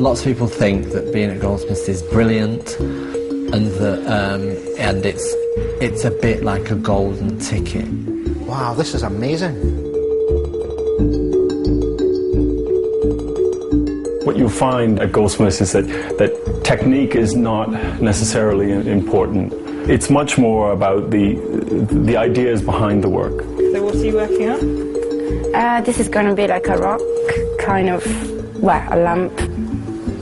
lots of people think that being at Goldsmiths is brilliant, and that and it's a bit like a golden ticket. Wow, this is amazing. What you'll find at Goldsmiths is that technique is not necessarily important. It's much more about the ideas behind the work. So what are you working on? This is going to be like a rock, kind of, well, a lamp.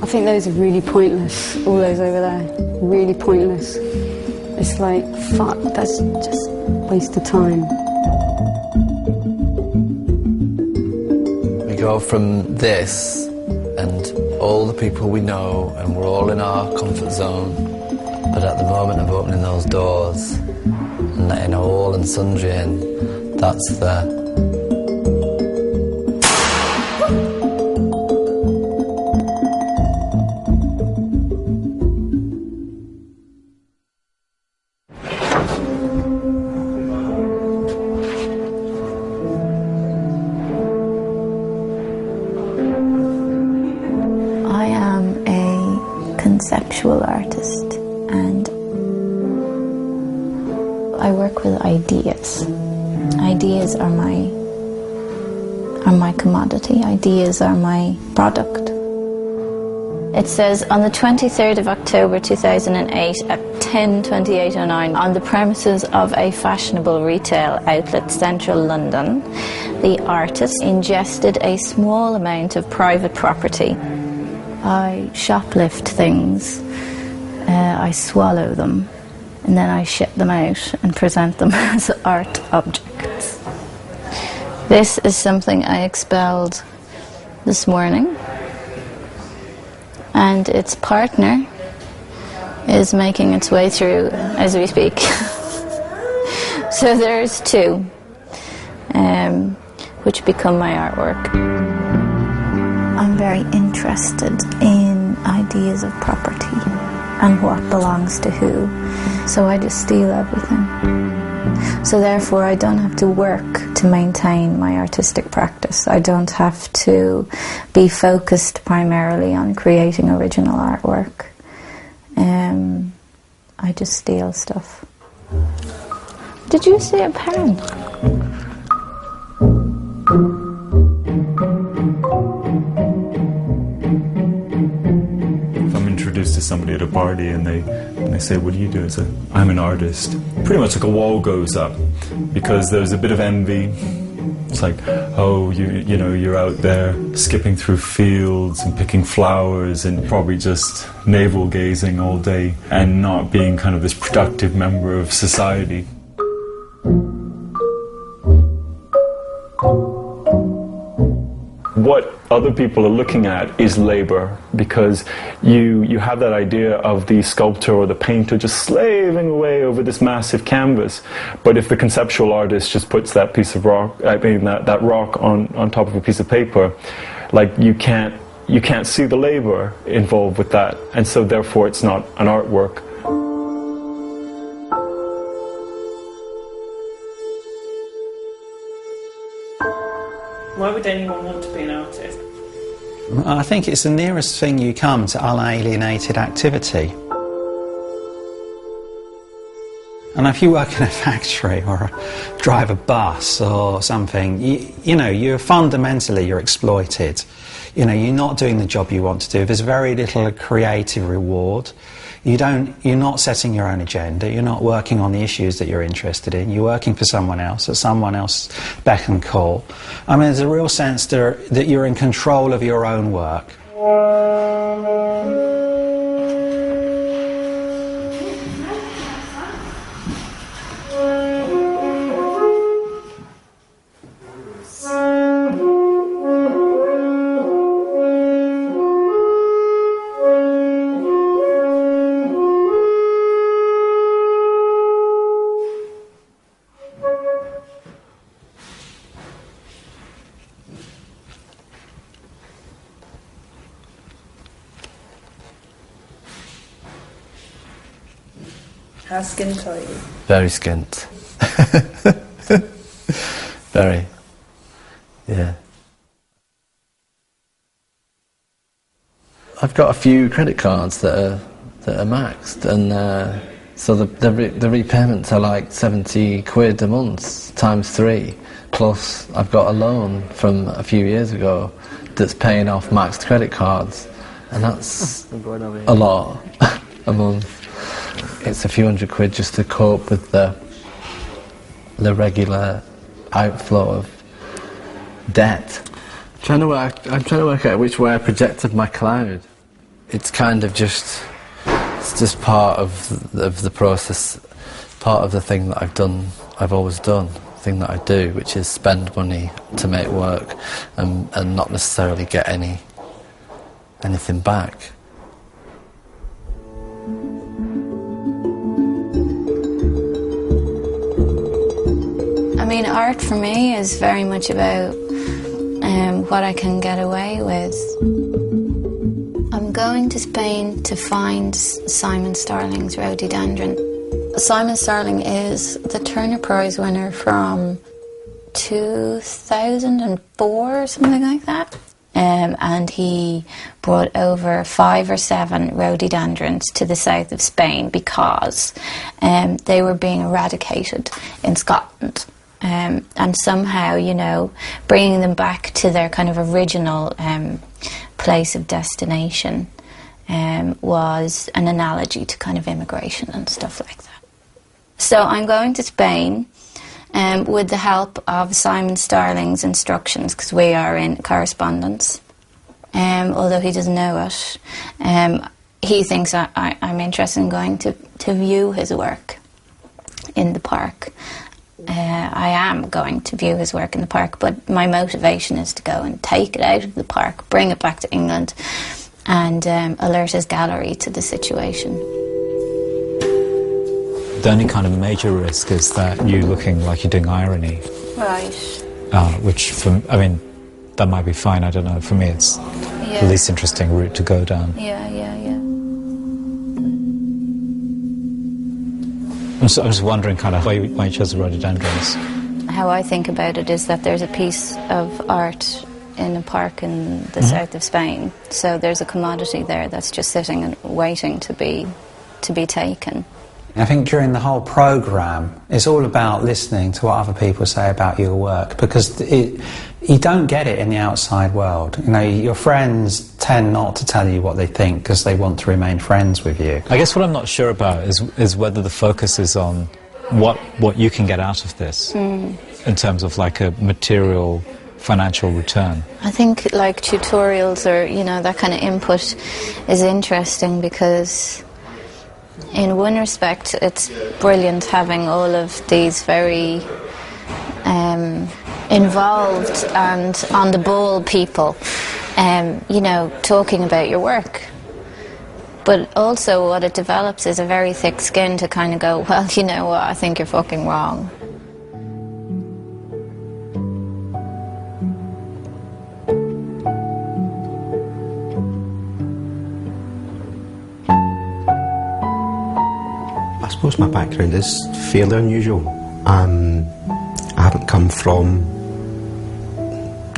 I think those are really pointless, all those over there. Really pointless. It's like, fuck, that's just a waste of time. We go from this and all the people we know, and we're all in our comfort zone, but at the moment of opening those doors and letting all and sundry in, that's the... conceptual artist, and I work with ideas. Ideas are my commodity. Ideas are my product. It says on the 23rd of October 2008 at 10:28:09 on the premises of a fashionable retail outlet, central London, the artist ingested a small amount of private property. I shoplift things, I swallow them, and then I ship them out and present them as art objects. This is something I expelled this morning, and its partner is making its way through as we speak. So there's two, which become my artwork. I'm very interested in ideas of property and what belongs to who, so I just steal everything. So therefore I don't have to work to maintain my artistic practice. I don't have to be focused primarily on creating original artwork. I just steal stuff. Did you see a pen? To somebody at a party and they say, what do you do? I say, I'm an artist. Pretty much like a wall goes up, because there's a bit of envy. It's like, oh, you know, you're out there skipping through fields and picking flowers and probably just navel gazing all day and not being kind of this productive member of society. What other people are looking at is labor, because you have that idea of the sculptor or the painter just slaving away over this massive canvas, but if the conceptual artist just puts that piece of rock, that rock on top of a piece of paper, like you can't see the labor involved with that, and so therefore it's not an artwork. Why would anyone want to be an artist? I think it's the nearest thing you come to unalienated activity. And if you work in a factory or drive a bus or something, you know, you're exploited. You know, you're not doing the job you want to do. There's very little creative reward. You're not setting your own agenda. You're not working on the issues that you're interested in. You're working for someone else, at someone else's beck and call. I mean, there's a real sense that you're in control of your own work. How skint are you? Very skint. Very. Yeah. I've got a few credit cards that are maxed, and so the repayments are like 70 quid a month times 3. Plus, I've got a loan from a few years ago that's paying off maxed credit cards, and that's a lot a month. It's a few hundred quid just to cope with the regular outflow of debt. I'm trying to work out which way I projected my cloud. It's kind of just, it's just part of the process, part of the thing that I've always done, the thing that I do, which is spend money to make work and not necessarily get anything back. I mean, art for me is very much about what I can get away with. I'm going to Spain to find Simon Starling's rhododendron. Simon Starling is the Turner Prize winner from 2004 or something like that. And he brought over 5 or 7 rhododendrons to the south of Spain because they were being eradicated in Scotland. And somehow, you know, bringing them back to their kind of original place of destination was an analogy to kind of immigration and stuff like that. So I'm going to Spain with the help of Simon Starling's instructions, because we are in correspondence, although he doesn't know it. He thinks I'm interested in going to view his work in the park. I am going to view his work in the park, but my motivation is to go and take it out of the park, bring it back to England, and alert his gallery to the situation. The only kind of major risk is that you're looking like you're doing irony. Right. Which, I mean, that might be fine, I don't know. For me, it's the least interesting route to go down. Yeah. I was wondering kind of why you chose the rhododendrons. How I think about it is that there's a piece of art in a park in the south of Spain. So there's a commodity there that's just sitting and waiting to be taken. I think during the whole programme, it's all about listening to what other people say about your work, because you don't get it in the outside world. You know, your friends tend not to tell you what they think because they want to remain friends with you. I guess what I'm not sure about is whether the focus is on what you can get out of this in terms of like a material financial return. I think like tutorials or, you know, that kind of input is interesting because in one respect it's brilliant having all of these very involved and on the ball people, you know, talking about your work. But also what it develops is a very thick skin to kind of go, well, you know what, I think you're fucking wrong. I suppose my background is fairly unusual. I haven't come from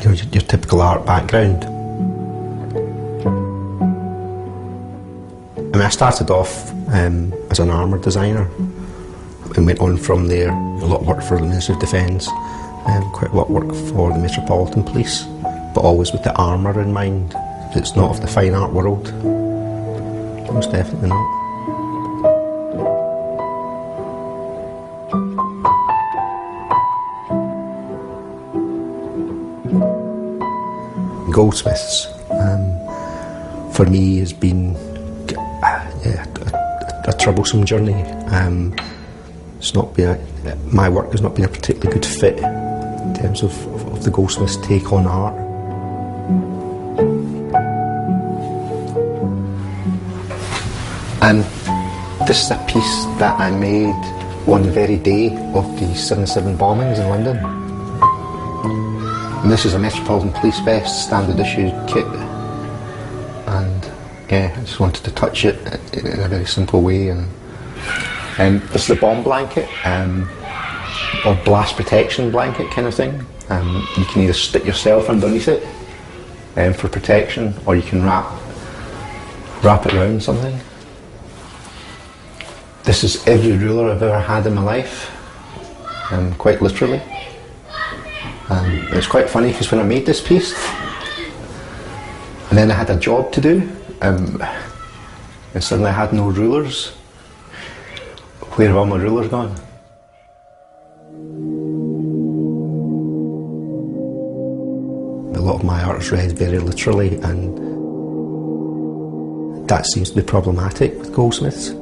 your typical art background. I mean, I started off as an armour designer and went on from there. A lot of work for the Ministry of Defence, quite a lot of work for the Metropolitan Police, but always with the armour in mind. It's not of the fine art world. Most definitely not. Goldsmiths, for me, has been a troublesome journey. It's not been my work has not been a particularly good fit in terms of the Goldsmiths' take on art. This is a piece that I made on the very day of the 7/7 bombings in London. And this is a Metropolitan Police Vest standard issue kit, and yeah, I just wanted to touch it in a very simple way. And this is a bomb blanket, or blast protection blanket kind of thing. You can either stick yourself underneath it for protection, or you can wrap wrap it around something. This is every ruler I've ever had in my life, quite literally. It's quite funny because when I made this piece, and then I had a job to do, and suddenly I had no rulers. Where have all my rulers gone? A lot of my art is read very literally, and that seems to be problematic with Goldsmiths.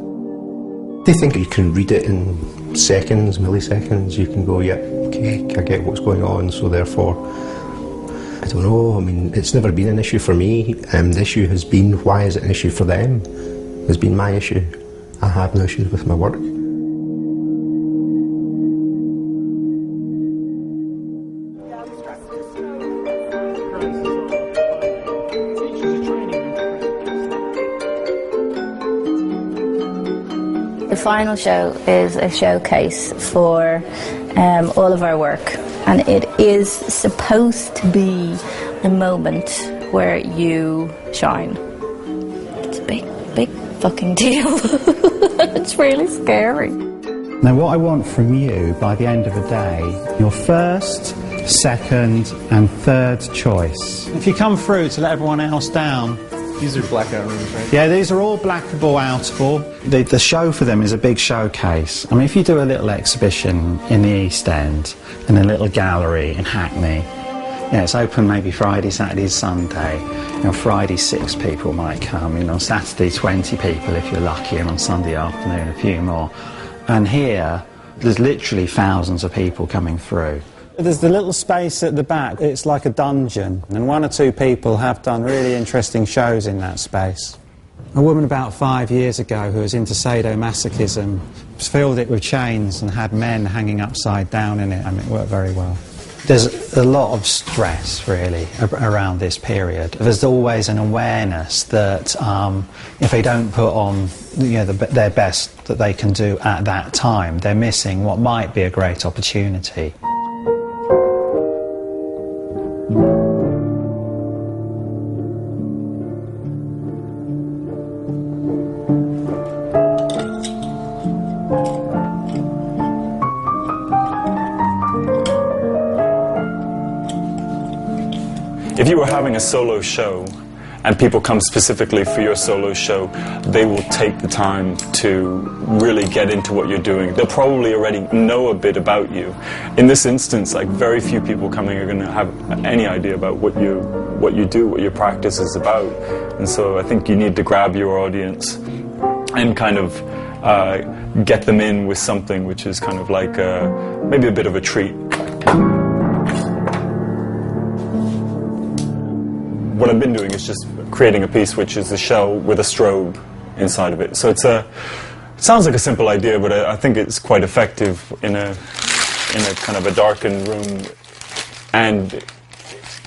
They think you can read it in seconds, milliseconds. You can go, yeah, okay, I get what's going on, so therefore, I don't know, I mean, it's never been an issue for me. The issue has been, why is it an issue for them? Has been my issue. I have no issues with my work. The final show is a showcase for all of our work, and it is supposed to be a moment where you shine. It's a big fucking deal. It's really scary. Now what I want from you by the end of the day, your first, second and third choice. If you come through to let everyone else down. These are blackout rooms, right? Yeah, these are all blackable, outable. The show for them is a big showcase. I mean, if you do a little exhibition in the East End, in a little gallery in Hackney, yeah, it's open maybe Friday, Saturday, Sunday. You know, Friday 6 people might come. You know, Saturday 20 people if you're lucky, and on Sunday afternoon a few more. And here, there's literally thousands of people coming through. There's the little space at the back, it's like a dungeon, and 1 or 2 people have done really interesting shows in that space. A woman about 5 years ago who was into sadomasochism filled it with chains and had men hanging upside down in it, and it worked very well. There's a lot of stress, really, around this period. There's always an awareness that if they don't put on their best that they can do at that time, they're missing what might be a great opportunity. If you were having a solo show and people come specifically for your solo show, they will take the time to really get into what you're doing. They'll probably already know a bit about you. In this instance, like, very few people coming are going to have any idea about what you do, what your practice is about. And so I think you need to grab your audience and kind of get them in with something which is kind of like maybe a bit of a treat. What I've been doing is just creating a piece which is a shell with a strobe inside of it. So it sounds like a simple idea, but I think it's quite effective in a kind of a darkened room, and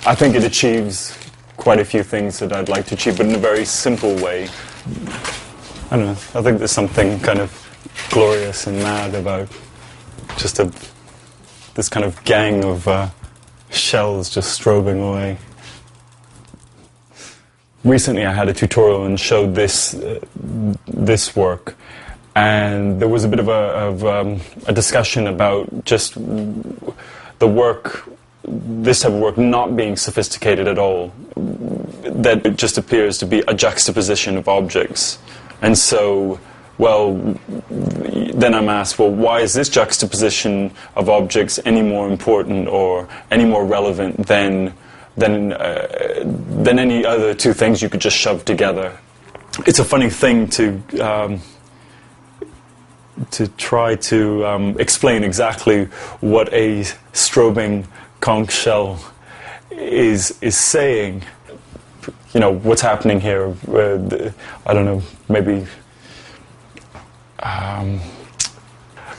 I think it achieves quite a few things that I'd like to achieve, but in a very simple way. I don't know, I think there's something kind of glorious and mad about just this kind of gang of shells just strobing away. Recently I had a tutorial and showed this work, and there was a bit of a discussion about just the work, this type of work not being sophisticated at all, that it just appears to be a juxtaposition of objects. And so, well, then I'm asked, well, why is this juxtaposition of objects any more important or any more relevant than any other 2 things you could just shove together? It's a funny thing to try to explain exactly what a strobing conch shell is saying. You know, what's happening here, I don't know, maybe...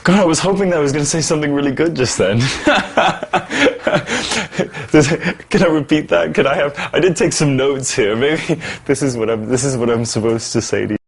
God, I was hoping that I was going to say something really good just then. Can I repeat that? I did take some notes here. Maybe this is what I'm supposed to say to you.